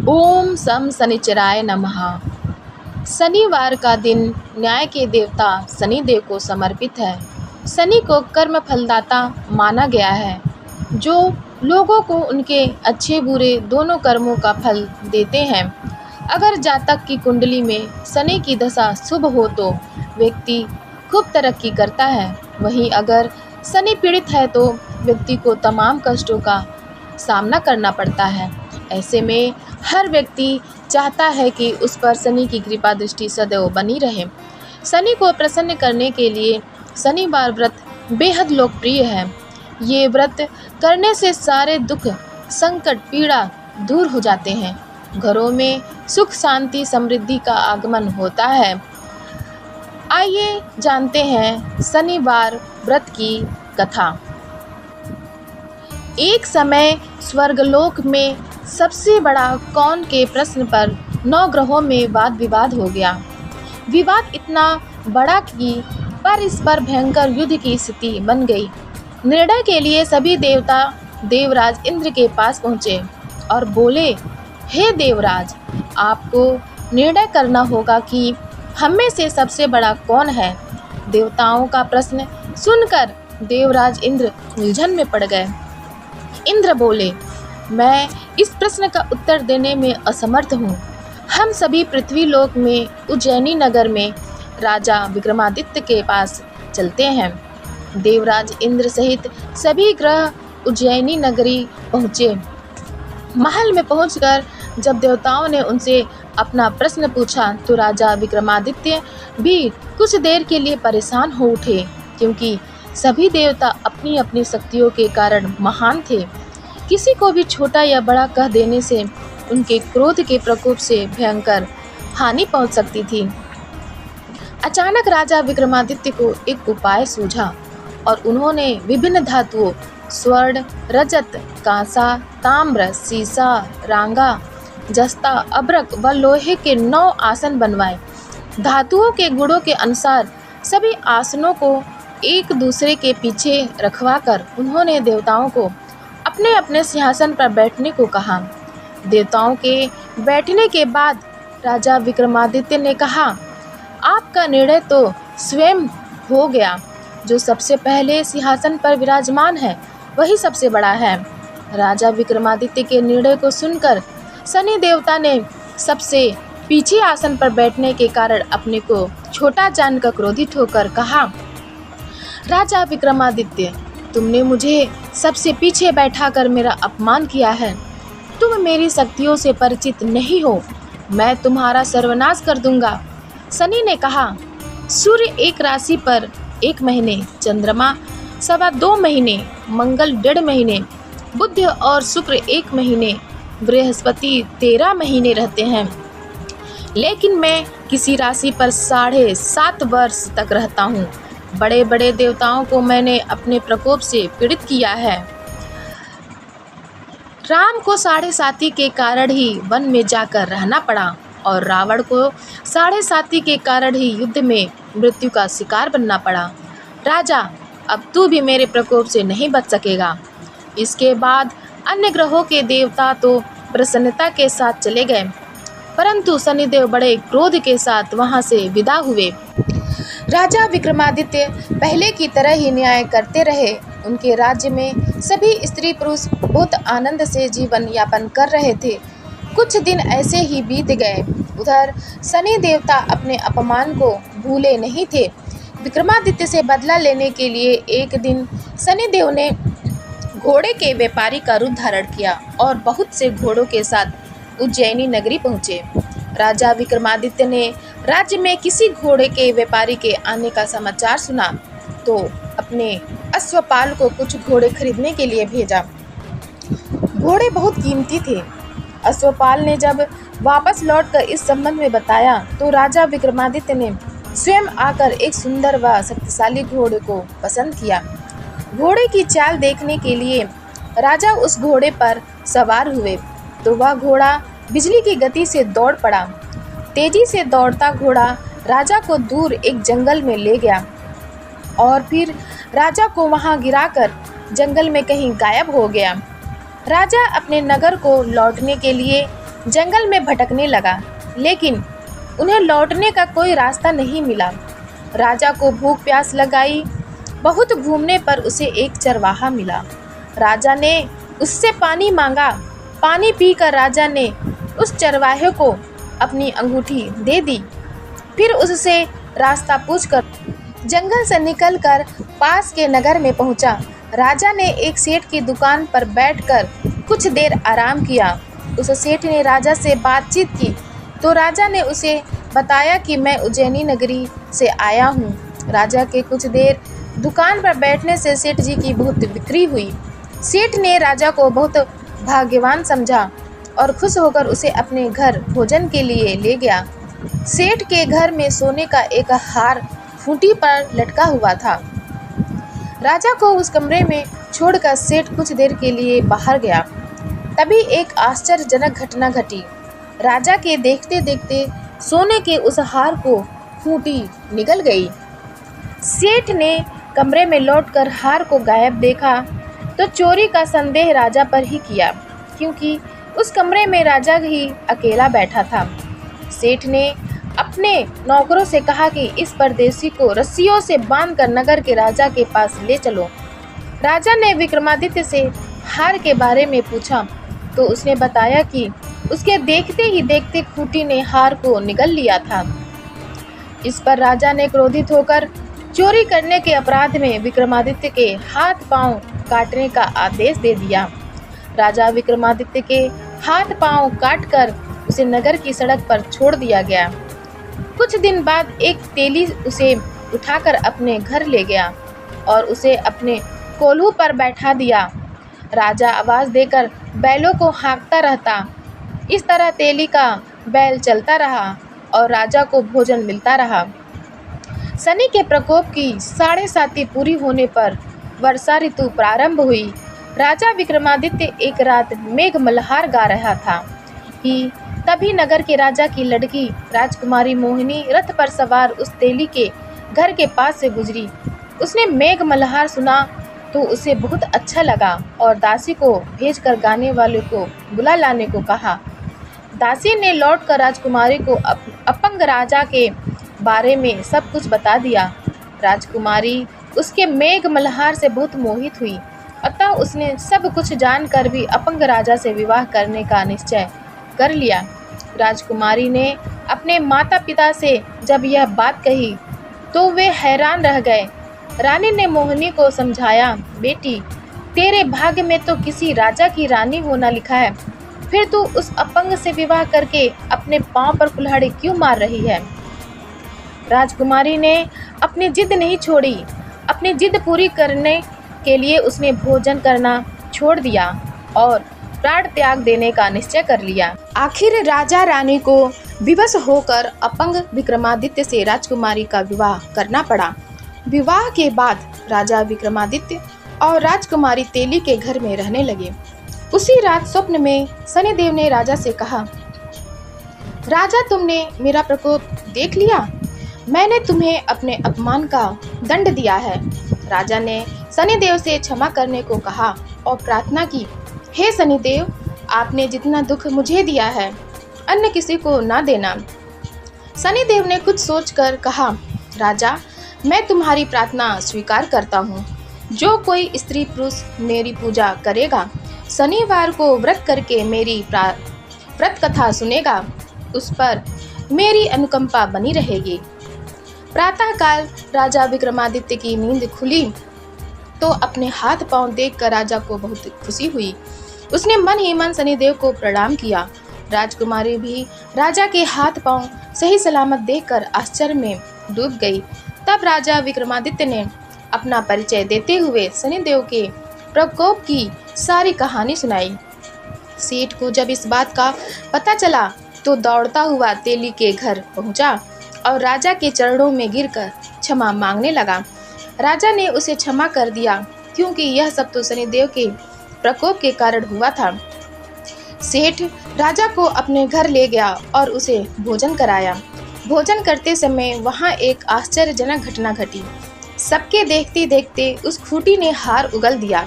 ओम सम शनिचराय नमः। शनिवार का दिन न्याय के देवता शनिदेव को समर्पित है। शनि को कर्म फलदाता माना गया है, जो लोगों को उनके अच्छे बुरे दोनों कर्मों का फल देते हैं। अगर जातक की कुंडली में शनि की दशा शुभ हो तो व्यक्ति खूब तरक्की करता है। वहीं अगर शनि पीड़ित है तो व्यक्ति को तमाम कष्टों का सामना करना पड़ता है। ऐसे में हर व्यक्ति चाहता है कि उस पर शनि की कृपा दृष्टि सदैव बनी रहे। शनि को प्रसन्न करने के लिए शनिवार व्रत बेहद लोकप्रिय है। ये व्रत करने से सारे दुख, संकट, पीड़ा दूर हो जाते हैं। घरों में सुख, शांति, समृद्धि का आगमन होता है। आइए जानते हैं शनिवार व्रत की कथा। एक समय स्वर्गलोक में सबसे बड़ा कौन के प्रश्न पर 9 ग्रहों में वाद विवाद हो गया। विवाद इतना बड़ा कि इस पर भयंकर युद्ध की स्थिति बन गई। निर्णय के लिए सभी देवता देवराज इंद्र के पास पहुँचे और बोले, हे देवराज, आपको निर्णय करना होगा कि हम में से सबसे बड़ा कौन है। देवताओं का प्रश्न सुनकर देवराज इंद्र उलझन में पड़ गए। इंद्र बोले, मैं इस प्रश्न का उत्तर देने में असमर्थ हूँ। हम सभी पृथ्वी लोक में उज्जैनी नगर में राजा विक्रमादित्य के पास चलते हैं। देवराज इंद्र सहित सभी ग्रह उज्जैनी नगरी पहुँचे। महल में पहुंचकर जब देवताओं ने उनसे अपना प्रश्न पूछा तो राजा विक्रमादित्य भी कुछ देर के लिए परेशान हो उठे, क्योंकि सभी देवता अपनी अपनी शक्तियों के कारण महान थे। किसी को भी छोटा या बड़ा कह देने से उनके क्रोध के प्रकोप से भयंकर हानि पहुंच सकती थी। अचानक राजा विक्रमादित्य को एक उपाय सूझा और उन्होंने विभिन्न धातुओं स्वर्ण, रजत, कांसा, ताम्र, सीसा, रांगा, जस्ता, अभ्रक व लोहे के 9 आसन बनवाए। धातुओं के गुणों के अनुसार सभी आसनों को एक दूसरे के पीछे रखवाकर उन्होंने देवताओं को अपने अपने सिंहासन पर बैठने को कहा। देवताओं के बैठने के बाद राजा विक्रमादित्य ने कहा, आपका निर्णय तो स्वयं हो गया। जो सबसे पहले सिंहासन पर विराजमान है वही सबसे बड़ा है। राजा विक्रमादित्य के निर्णय को सुनकर शनि देवता ने सबसे पीछे आसन पर बैठने के कारण अपने को छोटा जानकर क्रोधित होकर कहा, राजा विक्रमादित्य, तुमने मुझे सबसे पीछे बैठाकर मेरा अपमान किया है। तुम मेरी शक्तियों से परिचित नहीं हो। मैं तुम्हारा सर्वनाश कर दूंगा। शनि ने कहा, सूर्य एक राशि पर 1 महीने, चंद्रमा 2.25 महीने, मंगल 1.5 महीने, बुध और शुक्र 1 महीने, बृहस्पति 13 महीने रहते हैं। लेकिन मैं किसी राशि पर 7.5 वर्ष तक रहता हूँ। बड़े बड़े देवताओं को मैंने अपने प्रकोप से पीड़ित किया है। राम को 7.5 के कारण ही वन में जाकर रहना पड़ा और रावण को 7.5 के कारण ही युद्ध में मृत्यु का शिकार बनना पड़ा। राजा, अब तू भी मेरे प्रकोप से नहीं बच सकेगा। इसके बाद अन्य ग्रहों के देवता तो प्रसन्नता के साथ चले गए, परंतु शनिदेव बड़े क्रोध के साथ वहां से विदा हुए। राजा विक्रमादित्य पहले की तरह ही न्याय करते रहे। उनके राज्य में सभी स्त्री पुरुष बहुत आनंद से जीवन यापन कर रहे थे। कुछ दिन ऐसे ही बीत गए। उधर शनि देवता अपने अपमान को भूले नहीं थे। विक्रमादित्य से बदला लेने के लिए एक दिन शनिदेव ने घोड़े के व्यापारी का रूप धारण किया और बहुत से घोड़ों के साथ उज्जैनी नगरी पहुँचे। राजा विक्रमादित्य ने राज्य में किसी घोड़े के व्यापारी के आने का समाचार सुना तो अपने अश्वपाल को कुछ घोड़े खरीदने के लिए भेजा। घोड़े बहुत कीमती थे। अश्वपाल ने जब वापस लौटकर इस संबंध में बताया तो राजा विक्रमादित्य ने स्वयं आकर एक सुंदर व शक्तिशाली घोड़े को पसंद किया। घोड़े की चाल देखने के लिए राजा उस घोड़े पर सवार हुए तो वह घोड़ा बिजली की गति से दौड़ पड़ा। तेजी से दौड़ता घोड़ा राजा को दूर एक जंगल में ले गया और फिर राजा को वहां गिराकर जंगल में कहीं गायब हो गया। राजा अपने नगर को लौटने के लिए जंगल में भटकने लगा, लेकिन उन्हें लौटने का कोई रास्ता नहीं मिला। राजा को भूख प्यास लगाई। बहुत घूमने पर उसे एक चरवाहा मिला। राजा ने उससे पानी मांगा। पानी पीकर राजा ने उस चरवाहे को अपनी अंगूठी दे दी। फिर उससे रास्ता पूछकर जंगल से निकलकर पास के नगर में पहुंचा। राजा ने एक सेठ की दुकान पर बैठकर कुछ देर आराम किया। उस सेठ ने राजा से बातचीत की तो राजा ने उसे बताया कि मैं उज्जैनी नगरी से आया हूँ। राजा के कुछ देर दुकान पर बैठने से सेठ जी की बहुत बिक्री हुई। सेठ ने राजा को बहुत भाग्यवान समझा और खुश होकर उसे अपने घर भोजन के लिए ले गया। सेठ के घर में सोने का एक हार खूंटी पर लटका हुआ था। राजा को उस कमरे में छोड़कर सेठ कुछ देर के लिए बाहर गया। तभी एक आश्चर्यजनक घटना घटी। राजा के देखते देखते सोने के उस हार को खूंटी निगल गई। सेठ ने कमरे में लौटकर हार को गायब देखा तो चोरी का संदेह राजा पर ही किया, क्योंकि उस कमरे में राजा ही अकेला बैठा था। सेठ ने अपने नौकरों से कहा कि इस परदेसी को रस्सियों से बांधकर नगर के राजा के पास ले चलो। राजा ने विक्रमादित्य से हार के बारे में पूछा तो उसने बताया कि उसके देखते ही देखते खूंटी ने हार को निगल लिया था। इस पर राजा ने क्रोधित होकर चोरी करने के अपराध में विक्रमादित्य के हाथ पांव काटने का आदेश दे दिया। राजा विक्रमादित्य के हाथ पांव काटकर उसे नगर की सड़क पर छोड़ दिया गया। कुछ दिन बाद एक तेली उसे उठाकर अपने घर ले गया और उसे अपने कोल्हू पर बैठा दिया। राजा आवाज़ देकर बैलों को हाँकता रहता। इस तरह तेली का बैल चलता रहा और राजा को भोजन मिलता रहा। शनि के प्रकोप की 7.5 पूरी होने पर वर्षा ऋतु प्रारंभ हुई। राजा विक्रमादित्य एक रात मेघ मल्हार गा रहा था कि तभी नगर के राजा की लड़की राजकुमारी मोहिनी रथ पर सवार उस तेली के घर के पास से गुजरी। उसने मेघ मल्हार सुना तो उसे बहुत अच्छा लगा और दासी को भेजकर गाने वाले को बुला लाने को कहा। दासी ने लौटकर राजकुमारी को अपंग राजा के बारे में सब कुछ बता दिया। राजकुमारी उसके मेघ मल्हार से बहुत मोहित हुई, अतः उसने सब कुछ जानकर भी अपंग राजा से विवाह करने का निश्चय कर लिया। राजकुमारी ने अपने माता पिता से जब यह बात कही तो वे हैरान रह गए। रानी ने मोहिनी को समझाया, बेटी, तेरे भाग्य में तो किसी राजा की रानी होना लिखा है, फिर तू उस अपंग से विवाह करके अपने पांव पर कुल्हाड़ी क्यों मार रही है। राजकुमारी ने अपनी जिद नहीं छोड़ी। अपनी जिद पूरी करने के लिए उसने भोजन करना छोड़ दिया और प्राण त्याग देने का निश्चय कर लिया। आखिर राजा रानी को विवश होकर अपंग विक्रमादित्य से राजकुमारी का विवाह करना पड़ा। विवाह के बाद राजा विक्रमादित्य और राजकुमारी तेली के घर में रहने लगे। उसी रात स्वप्न में शनिदेव ने राजा से कहा, राजा, तुमने मेरा प्रकोप देख लिया। मैंने तुम्हें अपने अपमान का दंड दिया है। राजा ने शनिदेव से क्षमा करने को कहा और प्रार्थना की, हे शनिदेव, आपने जितना दुख मुझे दिया है अन्य किसी को ना देना। शनिदेव ने कुछ सोचकर कहा, राजा, मैं तुम्हारी प्रार्थना स्वीकार करता हूँ। जो कोई स्त्री पुरुष मेरी पूजा करेगा, शनिवार को व्रत करके मेरी व्रत कथा सुनेगा, उस पर मेरी अनुकंपा बनी रहेगी। प्रातःकाल राजा विक्रमादित्य की नींद खुली तो अपने हाथ पांव देखकर राजा को बहुत खुशी हुई। उसने मन ही मन शनिदेव को प्रणाम किया। राजकुमारी भी राजा के हाथ पांव सही सलामत देखकर आश्चर्य में डूब गई। तब राजा विक्रमादित्य ने अपना परिचय देते हुए शनिदेव के प्रकोप की सारी कहानी सुनाई। सेठ को जब इस बात का पता चला तो दौड़ता हुआ तेली के घर पहुंचा और राजा के चरणों में गिरकर क्षमा मांगने लगा। राजा ने उसे क्षमा कर दिया, क्योंकि यह सब तो शनिदेव के प्रकोप के कारण हुआ था। सेठ राजा को अपने घर ले गया और उसे भोजन कराया। भोजन करते समय वहाँ एक आश्चर्यजनक घटना घटी। सबके देखते देखते उस खूंटी ने हार उगल दिया।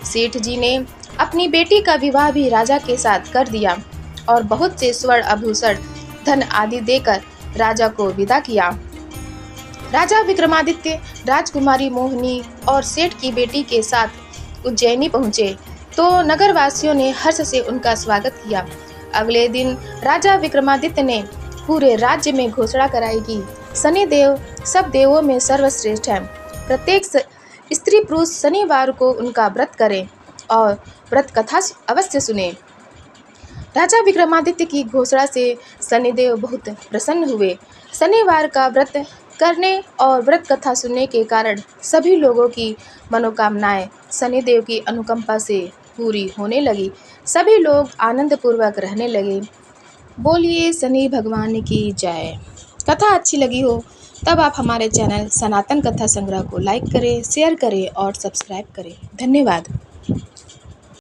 सेठ जी ने अपनी बेटी का विवाह भी राजा के साथ कर दिया और बहुत से स्वर्ण आभूषण, धन आदि देकर राजा को विदा किया। राजा विक्रमादित्य राजकुमारी मोहिनी और सेठ की बेटी के साथ उज्जैनी पहुंचे तो नगरवासियों ने हर्ष से उनका स्वागत किया। अगले दिन राजा विक्रमादित्य ने पूरे राज्य में घोषणा कराई कि शनिदेव सब देवों में सर्वश्रेष्ठ हैं। प्रत्येक स्त्री पुरुष शनिवार को उनका व्रत करें और व्रत कथा अवश्य सुने। राजा विक्रमादित्य की घोषणा से शनिदेव बहुत प्रसन्न हुए। शनिवार का व्रत करने और व्रत कथा सुनने के कारण सभी लोगों की मनोकामनाएं शनिदेव की अनुकंपा से पूरी होने लगी। सभी लोग आनंद पूर्वक रहने लगे। बोलिए शनि भगवान की जय। कथा अच्छी लगी हो तब आप हमारे चैनल सनातन कथा संग्रह को लाइक करें, शेयर करें और सब्सक्राइब करें। धन्यवाद।